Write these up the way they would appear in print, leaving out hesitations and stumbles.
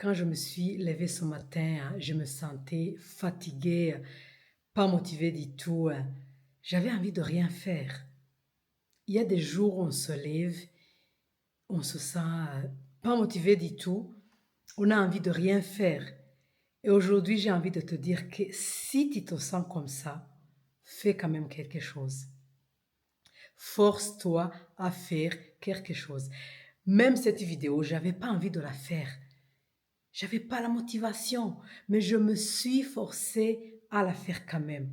Quand je me suis levée ce matin, je me sentais fatiguée, pas motivée du tout. J'avais envie de rien faire. Il y a des jours où on se lève, on se sent pas motivé du tout, on a envie de rien faire. Et aujourd'hui, j'ai envie de te dire que si tu te sens comme ça, fais quand même quelque chose. Force-toi à faire quelque chose. Même cette vidéo, j'avais pas envie de la faire. J'avais pas la motivation, mais je me suis forcée à la faire quand même.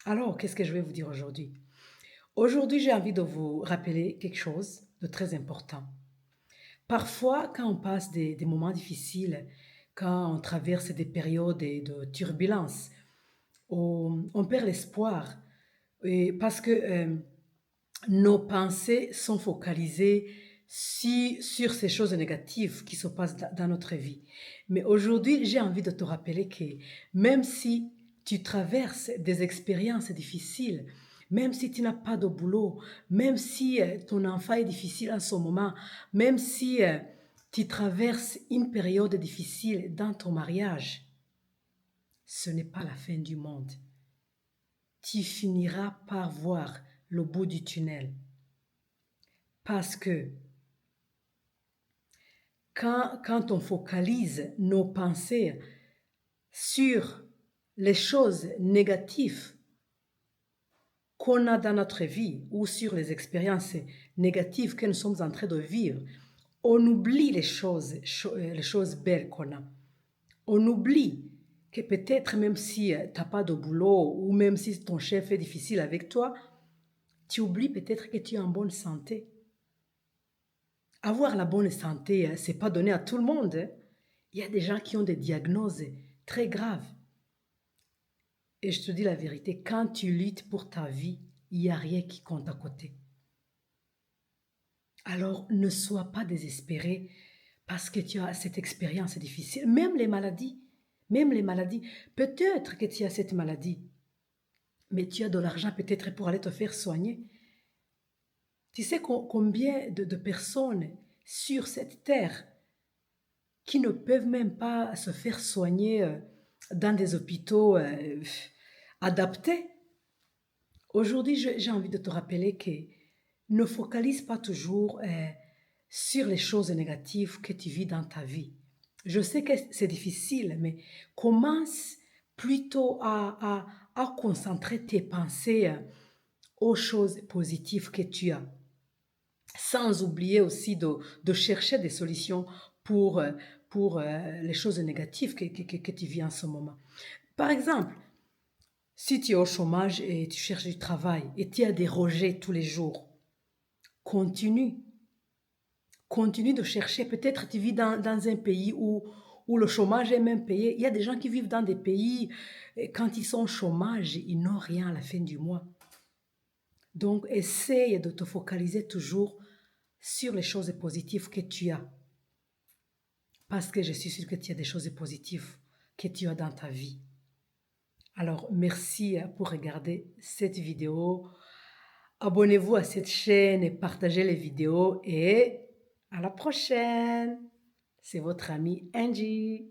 Alors, qu'est-ce que je vais vous dire aujourd'hui? Aujourd'hui, j'ai envie de vous rappeler quelque chose de très important. Parfois, quand on passe des moments difficiles, quand on traverse des périodes de turbulence, on perd l'espoir et parce que nos pensées sont focalisées sur ces choses négatives qui se passent dans notre vie. Mais aujourd'hui, j'ai envie de te rappeler que même si tu traverses des expériences difficiles, même si tu n'as pas de boulot, même si ton enfant est difficile en ce moment, même si tu traverses une période difficile dans ton mariage, ce n'est pas la fin du monde. Tu finiras par voir le bout du tunnel. Parce que quand on focalise nos pensées sur les choses négatives qu'on a dans notre vie ou sur les expériences négatives que nous sommes en train de vivre, on oublie les choses belles qu'on a. On oublie que peut-être même si tu n'as pas de boulot ou même si ton chef est difficile avec toi, tu oublies peut-être que tu es en bonne santé. Avoir la bonne santé, c'est pas donné à tout le monde, hein. Il y a des gens qui ont des diagnoses très graves. Et je te dis la vérité, quand tu luttes pour ta vie, il n'y a rien qui compte à côté. Alors ne sois pas désespéré parce que tu as cette expérience difficile. Même les maladies. Peut-être que tu as cette maladie, mais tu as de l'argent peut-être pour aller te faire soigner. Tu sais combien de personnes sur cette terre qui ne peuvent même pas se faire soigner dans des hôpitaux adaptés. Aujourd'hui, j'ai envie de te rappeler que ne focalise pas toujours sur les choses négatives que tu vis dans ta vie. Je sais que c'est difficile, mais commence plutôt à concentrer tes pensées aux choses positives que tu as, sans oublier aussi de chercher des solutions pour, euh, pour les choses négatives que tu vis en ce moment. Par exemple, si tu es au chômage et tu cherches du travail et tu as des rejets tous les jours, continue. Continue de chercher. Peut-être tu vis dans un pays où le chômage est même payé. Il y a des gens qui vivent dans des pays, quand ils sont au chômage, ils n'ont rien à la fin du mois. Donc, essaye de te focaliser toujours sur les choses positives que tu as. Parce que je suis sûre que tu as des choses positives que tu as dans ta vie. Alors, merci pour regarder cette vidéo. Abonnez-vous à cette chaîne et partagez les vidéos. Et à la prochaine. C'est votre amie Angie.